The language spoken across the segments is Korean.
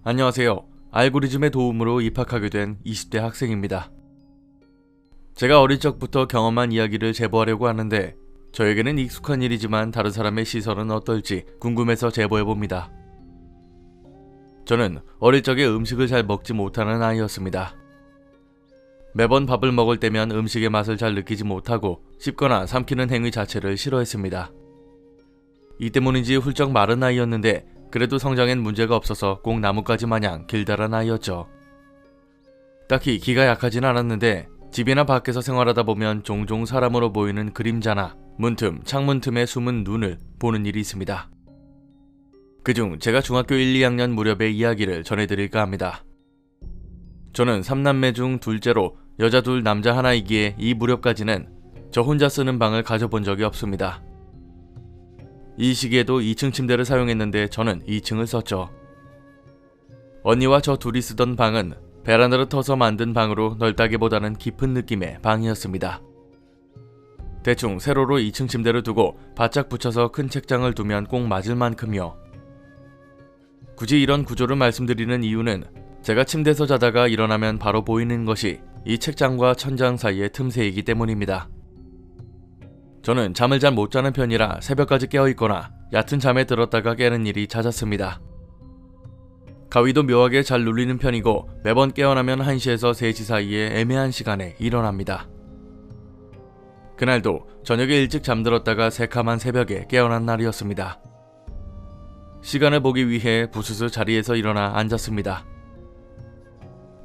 안녕하세요. 알고리즘의 도움으로 입학하게 된 20대 학생입니다. 제가 어릴 적부터 경험한 이야기를 제보하려고 하는데 저에게는 익숙한 일이지만 다른 사람의 시선은 어떨지 궁금해서 제보해봅니다. 저는 어릴 적에 음식을 잘 먹지 못하는 아이였습니다. 매번 밥을 먹을 때면 음식의 맛을 잘 느끼지 못하고 씹거나 삼키는 행위 자체를 싫어했습니다. 이 때문인지 훌쩍 마른 아이였는데 그래도 성장엔 문제가 없어서 꼭 나뭇가지 마냥 길다란 아이였죠. 딱히 기가 약하진 않았는데 집이나 밖에서 생활하다 보면 종종 사람으로 보이는 그림자나 문틈, 창문 틈에 숨은 눈을 보는 일이 있습니다. 그중 제가 중학교 1, 2학년 무렵의 이야기를 전해드릴까 합니다. 저는 3남매 중 둘째로 여자 둘 남자 하나이기에 이 무렵까지는 저 혼자 쓰는 방을 가져본 적이 없습니다. 이 시기에도 2층 침대를 사용했는데 저는 2층을 썼죠. 언니와 저 둘이 쓰던 방은 베란다를 터서 만든 방으로 넓다기보다는 깊은 느낌의 방이었습니다. 대충 세로로 2층 침대를 두고 바짝 붙여서 큰 책장을 두면 꼭 맞을 만큼요. 굳이 이런 구조를 말씀드리는 이유는 제가 침대에서 자다가 일어나면 바로 보이는 것이 이 책장과 천장 사이의 틈새이기 때문입니다. 저는 잠을 잘 못 자는 편이라 새벽까지 깨어있거나 얕은 잠에 들었다가 깨는 일이 잦았습니다. 가위도 묘하게 잘 눌리는 편이고 매번 깨어나면 1시에서 3시 사이에 애매한 시간에 일어납니다. 그날도 저녁에 일찍 잠들었다가 새카만 새벽에 깨어난 날이었습니다. 시간을 보기 위해 부스스 자리에서 일어나 앉았습니다.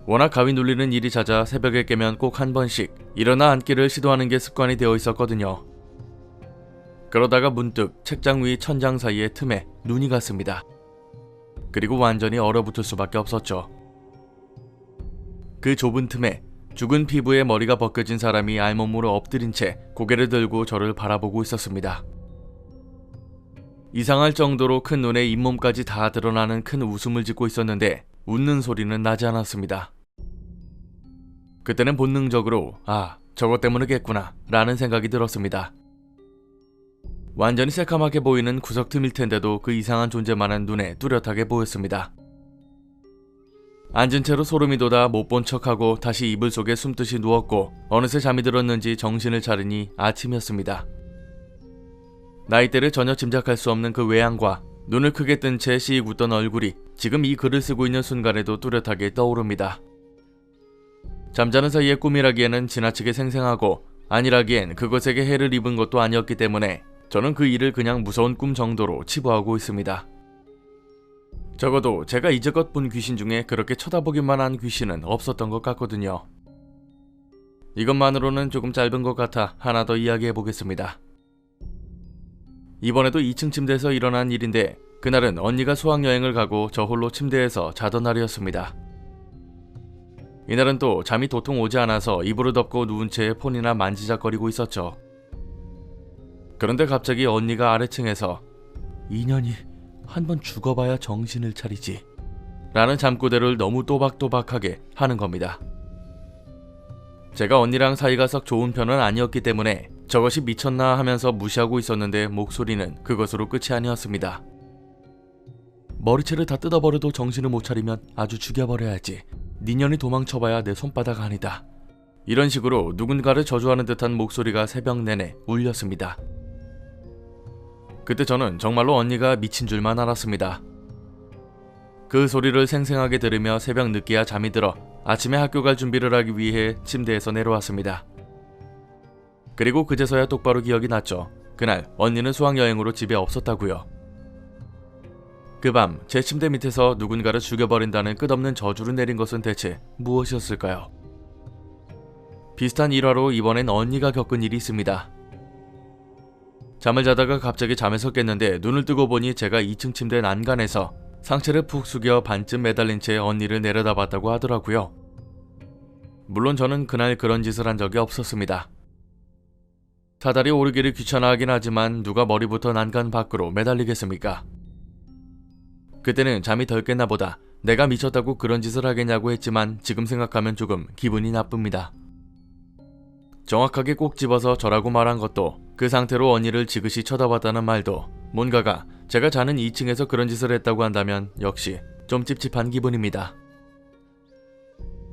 워낙 가위 눌리는 일이 잦아 새벽에 깨면 꼭 한 번씩 일어나 앉기를 시도하는 게 습관이 되어 있었거든요. 그러다가 문득 책장 위 천장 사이의 틈에 눈이 갔습니다. 그리고 완전히 얼어붙을 수밖에 없었죠. 그 좁은 틈에 죽은 피부에 머리가 벗겨진 사람이 알몸으로 엎드린 채 고개를 들고 저를 바라보고 있었습니다. 이상할 정도로 큰 눈에 잇몸까지 다 드러나는 큰 웃음을 짓고 있었는데 웃는 소리는 나지 않았습니다. 그때는 본능적으로 저것 때문이겠구나 라는 생각이 들었습니다. 완전히 새카맣게 보이는 구석 틈일 텐데도 그 이상한 존재만은 눈에 뚜렷하게 보였습니다. 앉은 채로 소름이 돋아 못 본 척하고 다시 이불 속에 숨듯이 누웠고 어느새 잠이 들었는지 정신을 차리니 아침이었습니다. 나이대를 전혀 짐작할 수 없는 그 외양과 눈을 크게 뜬 채 씩 웃던 얼굴이 지금 이 글을 쓰고 있는 순간에도 뚜렷하게 떠오릅니다. 잠자는 사이의 꿈이라기에는 지나치게 생생하고 아니라기엔 그것에게 해를 입은 것도 아니었기 때문에 저는 그 일을 그냥 무서운 꿈 정도로 치부하고 있습니다. 적어도 제가 이제껏 본 귀신 중에 그렇게 쳐다보기만 한 귀신은 없었던 것 같거든요. 이것만으로는 조금 짧은 것 같아 하나 더 이야기해보겠습니다. 이번에도 2층 침대에서 일어난 일인데 그날은 언니가 수학여행을 가고 저 홀로 침대에서 자던 날이었습니다. 이날은 또 잠이 도통 오지 않아서 이불을 덮고 누운 채 폰이나 만지작거리고 있었죠. 그런데 갑자기 언니가 아래층에서 "인연이 한번 죽어봐야 정신을 차리지" 라는 잠꼬대를 너무 또박또박하게 하는 겁니다. 제가 언니랑 사이가 썩 좋은 편은 아니었기 때문에 저것이 미쳤나 하면서 무시하고 있었는데 목소리는 그것으로 끝이 아니었습니다. "머리채를 다 뜯어버려도 정신을 못 차리면 아주 죽여버려야지. 니년이 도망쳐봐야 내 손바닥 아니다." 이런 식으로 누군가를 저주하는 듯한 목소리가 새벽 내내 울렸습니다. 그때 저는 정말로 언니가 미친 줄만 알았습니다. 그 소리를 생생하게 들으며 새벽 늦게야 잠이 들어 아침에 학교 갈 준비를 하기 위해 침대에서 내려왔습니다. 그리고 그제서야 똑바로 기억이 났죠. 그날 언니는 수학여행으로 집에 없었다고요. 그 밤 제 침대 밑에서 누군가를 죽여버린다는 끝없는 저주를 내린 것은 대체 무엇이었을까요? 비슷한 일화로 이번엔 언니가 겪은 일이 있습니다. 잠을 자다가 갑자기 잠에서 깼는데 눈을 뜨고 보니 제가 2층 침대 난간에서 상체를 푹 숙여 반쯤 매달린 채 언니를 내려다봤다고 하더라고요. 물론 저는 그날 그런 짓을 한 적이 없었습니다. 사다리 오르기를 귀찮아하긴 하지만 누가 머리부터 난간 밖으로 매달리겠습니까? 그때는 잠이 덜 깼나 보다 내가 미쳤다고 그런 짓을 하겠냐고 했지만 지금 생각하면 조금 기분이 나쁩니다. 정확하게 꼭 집어서 저라고 말한 것도 그 상태로 언니를 지그시 쳐다봤다는 말도 뭔가가 제가 자는 2층에서 그런 짓을 했다고 한다면 역시 좀 찝찝한 기분입니다.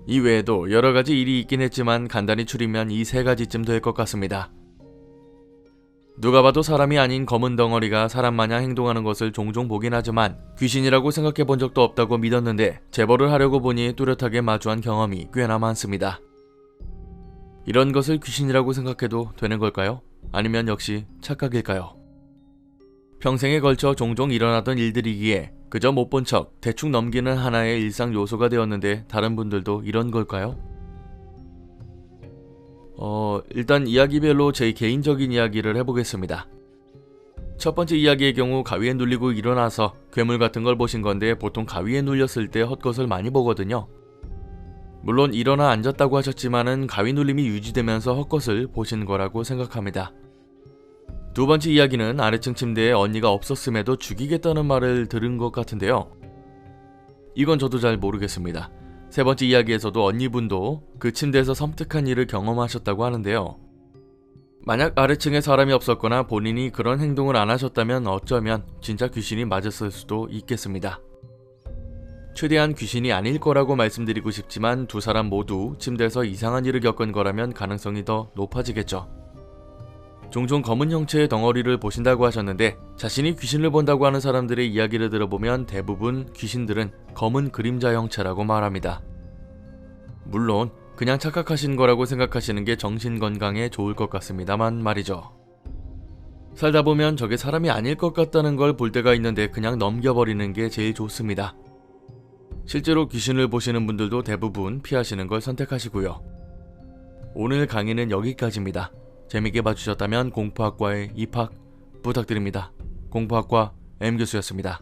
이 외에도 여러 가지 일이 있긴 했지만 간단히 추리면 이 세 가지쯤 될 것 같습니다. 누가 봐도 사람이 아닌 검은 덩어리가 사람 마냥 행동하는 것을 종종 보긴 하지만 귀신이라고 생각해 본 적도 없다고 믿었는데 제보를 하려고 보니 뚜렷하게 마주한 경험이 꽤나 많습니다. 이런 것을 귀신이라고 생각해도 되는 걸까요? 아니면 역시 착각일까요? 평생에 걸쳐 종종 일어나던 일들이기에 그저 못 본 척 대충 넘기는 하나의 일상 요소가 되었는데 다른 분들도 이런 걸까요? 일단 이야기별로 제 개인적인 이야기를 해보겠습니다. 첫 번째 이야기의 경우 가위에 눌리고 일어나서 괴물 같은 걸 보신 건데 보통 가위에 눌렸을 때 헛것을 많이 보거든요. 물론 일어나 앉았다고 하셨지만은 가위 눌림이 유지되면서 헛것을 보신 거라고 생각합니다. 두 번째 이야기는 아래층 침대에 언니가 없었음에도 죽이겠다는 말을 들은 것 같은데요. 이건 저도 잘 모르겠습니다. 세 번째 이야기에서도 언니분도 그 침대에서 섬뜩한 일을 경험하셨다고 하는데요. 만약 아래층에 사람이 없었거나 본인이 그런 행동을 안 하셨다면 어쩌면 진짜 귀신이 맞았을 수도 있겠습니다. 최대한 귀신이 아닐 거라고 말씀드리고 싶지만 두 사람 모두 침대에서 이상한 일을 겪은 거라면 가능성이 더 높아지겠죠. 종종 검은 형체의 덩어리를 보신다고 하셨는데 자신이 귀신을 본다고 하는 사람들의 이야기를 들어보면 대부분 귀신들은 검은 그림자 형체라고 말합니다. 물론 그냥 착각하신 거라고 생각하시는 게 정신건강에 좋을 것 같습니다만 말이죠. 살다 보면 저게 사람이 아닐 것 같다는 걸 볼 때가 있는데 그냥 넘겨버리는 게 제일 좋습니다. 실제로 귀신을 보시는 분들도 대부분 피하시는 걸 선택하시고요. 오늘 강의는 여기까지입니다. 재밌게 봐주셨다면 공포학과에 입학 부탁드립니다. 공포학과 M교수였습니다.